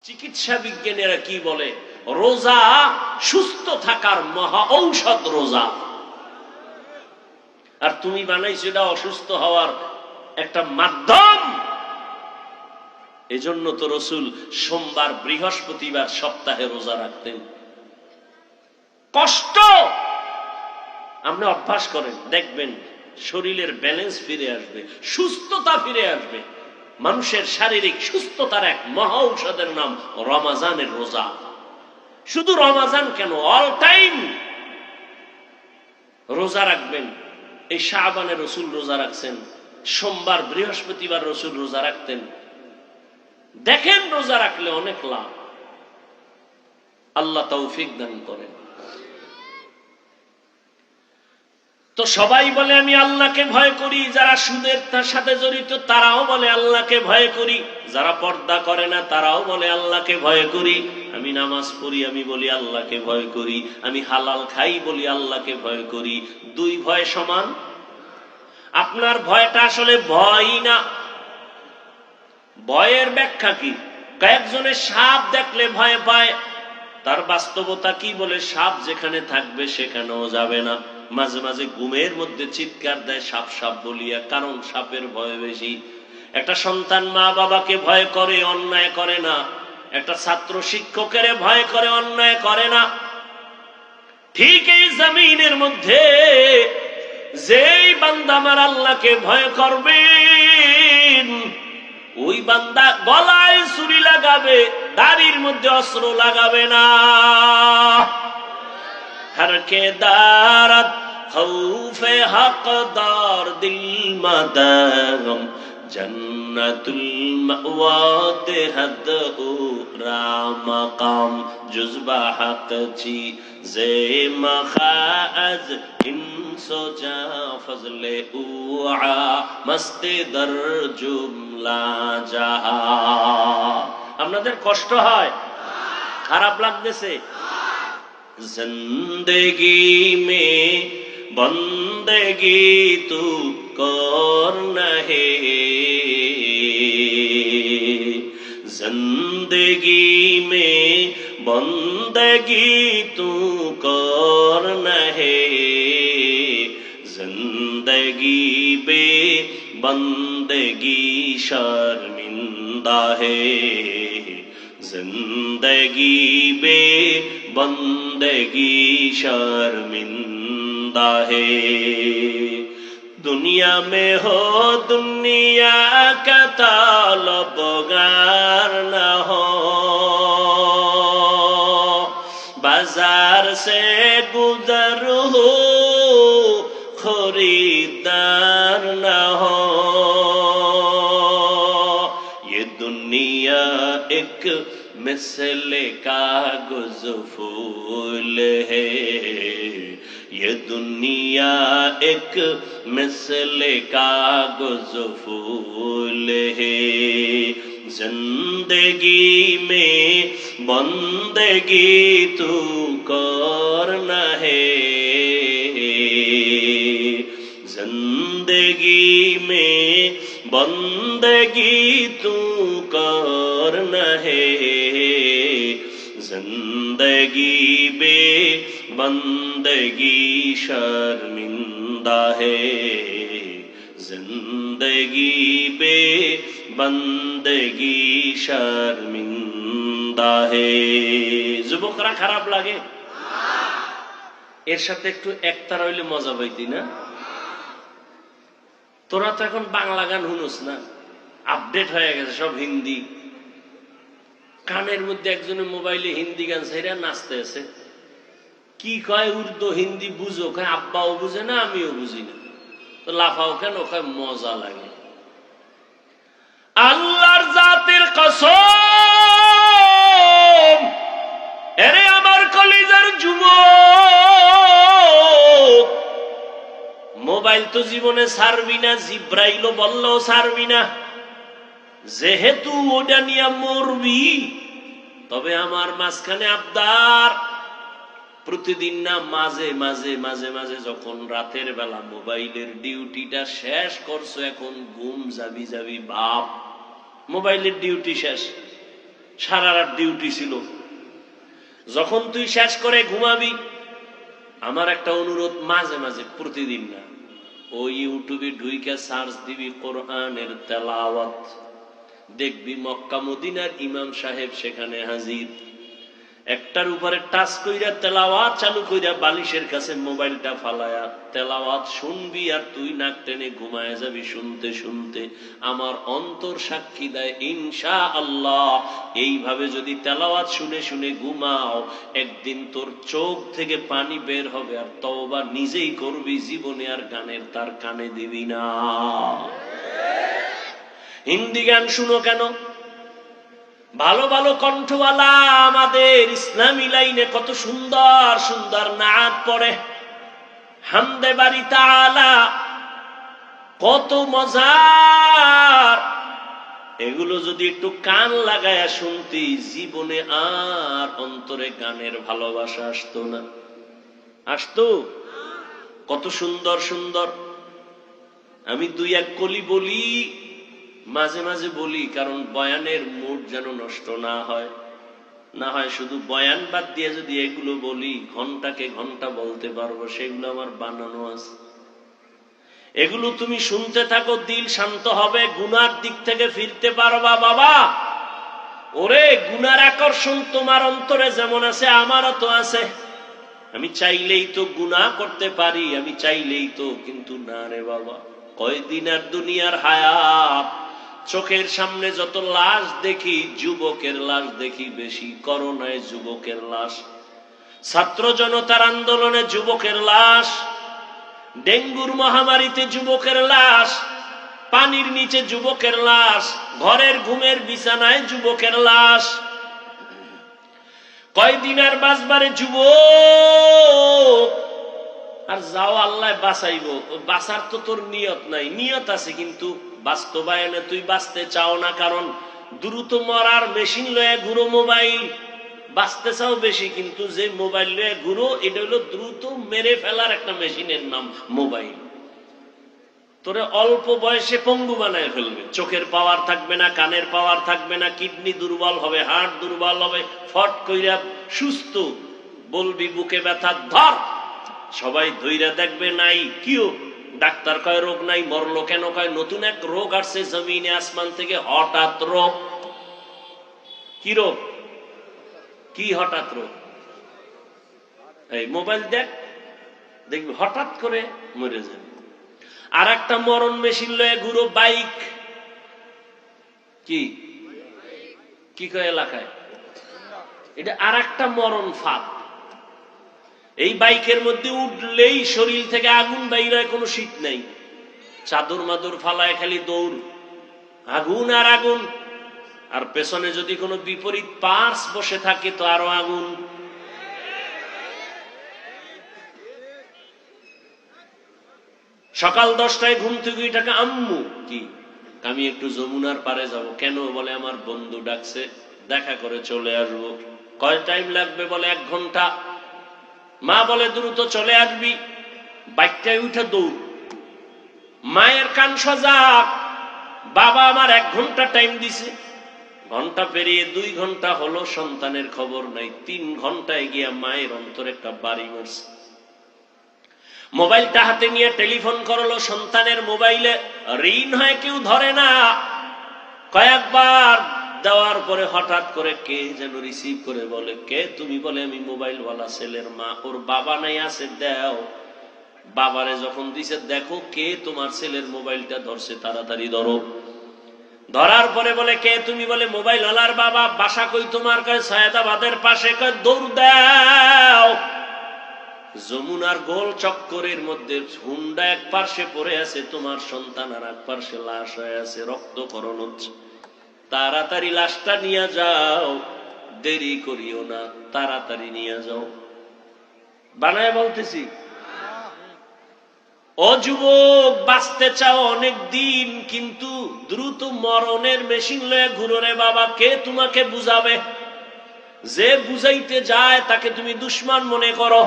চিকিৎসা বিজ্ঞানীরা কি বলে? রোজা সুস্থ থাকার মহা ঔষধ রোজা। আর তুমি বানাইছো এটা অসুস্থ হওয়ার একটা মাধ্যম। এজন্য তো রসুল সোমবার বৃহস্পতিবার সপ্তাহে রোজা রাখতেন। কষ্ট আপনি অভ্যাস করেন, দেখবেন শরীরের ব্যালেন্স ফিরে আসবে, সুস্থতা ফিরে আসবে। মানুষের শারীরিক সুস্থতার এক মহা ঔষধের নাম রমাজানের রোজা। শুধু রমাজান কেন, অল টাইম রোজা রাখবেন। এই শাবানে রসুল রোজা রাখছেন, সোমবার বৃহস্পতিবার রসুল রোজা রাখতেন। দেখেন রোজা রাখলে অনেক লাভ। আল্লাহ তৌফিক দান করেন। তো সবাই বলে আমি আল্লাহকে ভয় করি, যারা সুদের সাথে জড়িত তারাও বলে আল্লাহকে ভয় করি, যারা পর্দা করে না তারাও বলে আল্লাহকে ভয় করি। আমি নামাজ পড়ি, আমি বলি আল্লাহকে ভয় করি। আমি হালাল খাই বলি আল্লাহকে ভয় করি। দুই ভয় সমান? আপনার ভয়টা আসলে ভয়ই না। ভয়ের ব্যাখ্যা কি? কয়েকজনের সাপ দেখলে ভয় পায়, তার বাস্তবতা কি বলে? সাপ যেখানে থাকবে সেখানেও যাবে না। মাঝে মাঝে ঘুমের মধ্যে চিৎকার দেয় সাপ সাপ বলিয়া, কারণ সাপের ভয় বেশি। একটা সন্তান মা বাবাকে ভয় করে, অন্যায় করে না। একটা ছাত্র শিক্ষকের ভয় করে, অন্যায় করে না। ঠিক এই জমিনের মধ্যে যেই বান্দা আমার আল্লাহকে ভয় করবেন, ওই বান্দা গলায় ছুরি লাগাবে, দাড়ির মধ্যে অস্ত্র লাগাবে না। হরকে দারত খৌফে হকদার দিল মাদাম জন্নতুল মাওয়াতে হদ উরা মাকাম জুজবা হক চি জে মখাজ ইনসো জা ফজলে উআ মস্তে দর জুমলা জাহা। আপনাদের কষ্ট হয়? খারাপ লাগতেছে? जिंदगी में बंदगी तू करना है, जिंदगी में बंदगी तू करना है, जिंदगी बे बंदगी शर्मिंदा है, जिंदगी बे बंदगी शर्मिंदा है। दुनिया में हो दुनिया का तलबगार न हो, बाजार से गुजर हो खरीदार न हो। ये दुनिया एक मिसले कागज फूल है, ये दुनिया एक मिसले कागज फूल है, जिंदगी में बंदगी तू करना है, जिंदगी में बंदगी तू करना है, जिंदगी बे बंदगी शर्मिंदा है, जिंदगी बे बंदगी शर्मिंदा है। যুবকরা খারাপ লাগে? এর সাথে একটু একতারা হইলে মজা পাইতি না? তোরা তো এখন বাংলা গান শুনোস না, আপডেট হয়ে গেছে সব হিন্দি। কানের মধ্যে একজনের মোবাইলে হিন্দি গান ছাইরা নাচতে আছে। কি কয়? উর্দু হিন্দি বুঝো? কয় আব্বাও বুঝে না, আমিও বুঝি না। তো লাফাও কেন? কয় মজা লাগে। আল্লাহর জাতের কসম, এরে আমার কলিজার যুবক, মোবাইল তো জীবনে ছাড়বি না, জিব্রাইলও বললেও ছাড়বি না। যেহেতু ওটা নিয়ে মরবি, তবে আমার মাঝখানে আবদার, প্রতিদিন না মাঝে মাঝে মাঝে মাঝে যখন রাতের বেলা মোবাইলের ডিউটিটা শেষ করছো, এখন ঘুম যাবি যাবি বাপ, মোবাইলের ডিউটি শেষ, সারা রাত ডিউটি ছিল। যখন তুই শেষ করে ঘুমাবি, আমার একটা অনুরোধ, মাঝে মাঝে, প্রতিদিন না, ওই ইউটিউবে ঢুইকা সার্চ দিবি কোরআনের তেলাওয়াত, দেখবি মক্কা মদিনার ইমাম সাহেব সেখানে হাজির। একটার উপরে টাচ কইরা তেলাওয়াত চালু কইরা বালিশের কাছে মোবাইলটা ফালায়া তেলাওয়াত শুনবি, আর তুই নাক টেনে ঘুমায় যাবি শুনতে শুনতে। আমার অন্তর সাক্ষী দেয় ইনশাআল্লাহ এইভাবে যদি তেলাওয়াত শুনে শুনে ঘুমাও, একদিন তোর চোখ থেকে পানি বের হবে, আর তওবা নিজেই করবি, জীবনে আর গানের তার কানে দিবি না। হিন্দি গান শুনো কেন? ভালো ভালো কণ্ঠওয়ালা আমাদের ইসলামী লাইনে কত সুন্দর সুন্দর নাত পড়ে, হামদে বাড়ি তাআলা, কত মজার। এগুলো যদি একটু কান লাগায়া শুনতি, জীবনে আর অন্তরে গানের ভালোবাসা আসতো না। আসতো? কত সুন্দর সুন্দর। আমি দুই এক কলি বলি, মাঝে মাঝে বলি, কারণ বয়ানের মুড যেন নষ্ট না হয়। না হয় শুধু বয়ান বাদ দিয়ে যদি এগুলো বলি, ঘন্টাকে ঘন্টা বলতে পারবো। সেগুলো আমার বানানো আছে। এগুলো তুমি শুনতে থাকো, দিল শান্ত হবে, গুনার দিক থেকে ফিরতে পারবা। বাবা ওরে, গুনার আকর্ষণ তোমার অন্তরে যেমন আছে, আমারও তো আছে। আমি চাইলেই তো গুনাহ করতে পারি, আমি চাইলেই তো, কিন্তু না রে বাবা। কয়দিন আর দুনিয়ার হায়াত। চোখের সামনে যত লাশ দেখি, যুবকের লাশ দেখি বেশি। করোনায় যুবকের লাশ, ছাত্র জনতার আন্দোলনে যুবকের লাশ, ডেঙ্গুর মহামারীতে যুবকের লাশ, পানির নিচে যুবকের লাশ, ঘরের ঘুমের বিছানায় যুবকের লাশ। কয়দিন আর বাঁচবারে যুবক? আর যাও আল্লাহ বাঁচাইব, বাঁচার তো তোর নিয়ত নাই। নিয়ত আছে, কিন্তু বাস্তবায়নে তুই বাঁচতে চাও না, কারণ দ্রুত মরার মেশিন লয়ে ঘুরো মোবাইল। বাঁচতে চাও বেশি, কিন্তু যে মোবাইল লয়ে ঘুরো, এটা হলো দ্রুত মেরে ফেলার একটা মেশিনের নাম মোবাইল। তোরে অল্প বয়সে পঙ্গু বানায় ফেলবে। চোখের পাওয়ার থাকবে না, কানের পাওয়ার থাকবে না, কিডনি দুর্বল হবে, হার্ট দুর্বল হবে, ফট কইরা সুস্থ। বলবি বুকে ব্যথা, ধর, সবাই ধইরা দেখবে নাই কিও। ডাক্তার কয় রোগ নাই, মরলো কেন? কয় নতুন এক রোগ আসছে জমিনে আসমান থেকে, হঠাৎ রোগ। কি রোগ? কি হঠাৎ রোগ? এই মোবাইল দেখ, দেখবি হঠাৎ করে মরে যাবে। আর একটা মরণ মেশিন লয়ে ঘুরো, বাইক। কি কি কয় এলাকায়? এটা আর একটা মরণ ফাঁদ। এই বাইকের মধ্যে উঠলেই শরীর থেকে আগুন বাইর হয়, কোনো শীত নাই। চাদর মাদুর ফালায় খালি দৌড়, আগুন আর আগুন। আর পেছনে যদি কোনো বিপরীত পার্স বসে থাকে তো আরো আগুন। সকাল 10টায় ঘুম থেকে উঠে আম্মু, কি আমি একটু যমুনার পারে যাব। কেন? বলে আমার বন্ধু ডাকছে, দেখা করে চলে আসবো। কয় টাইম লাগবে? বলে 1 ঘন্টা। মা বলে দ্রুত চলে আসবি। বাইকটায় উঠে দৌড়। মায়ের কান সজাগ, বাবা আমার 1 ঘন্টা টাইম দিছে। ঘন্টা পেরিয়ে 2 ঘন্টা হলো, সন্তানের খবর নাই। 3 ঘন্টায় গিয়া মায়ের অন্তরে একটা বাড়ি মারছে। মোবাইলটা হাতে নিয়ে টেলিফোন করলো, সন্তানের মোবাইলে রিং হয়, কেউ ধরে না। কয়েকবার দেওয়ার পরে হঠাৎ করে কে যেন রিসিভ করে বলে, কে তুমি? বলে আমি মোবাইলওয়ালা ছেলের মা। ওর বাবা নাই, আছে, দাও। বাবারে যখন দিছে, দেখো কে তোমার ছেলের মোবাইলটা ধরছে, তাড়াতাড়ি ধরো। ধরার পরে বলে, কে তুমি? বলে মোবাইলওয়ালার বাবা। বাসা কই তোমার? কয় সৈয়দাবাদের পাশে। কয় দৌড় দাও। যমুনার গোল চক্করের মধ্যে হুন্ডা এক পার্শ্বে পড়ে আছে, তোমার সন্তান আর এক পার্শ্বে লাশ হয়ে আছে, রক্তক্ষরণ হচ্ছে। তাড়াতাড়ি লাশটা নিয়ে যাও, দেরি করিও না, তাড়াতাড়ি নিয়ে যাও। বানায় বলতেছি। ও যুবক, বাঁচতে চাও অনেক দিন, কিন্তু দ্রুত মরণের মেশিন লয়ে ঘুরো রে বাবা। কে তোমাকে বুঝাবে? যে বুঝাইতে যায় তাকে তুমি দুশমন মনে করো।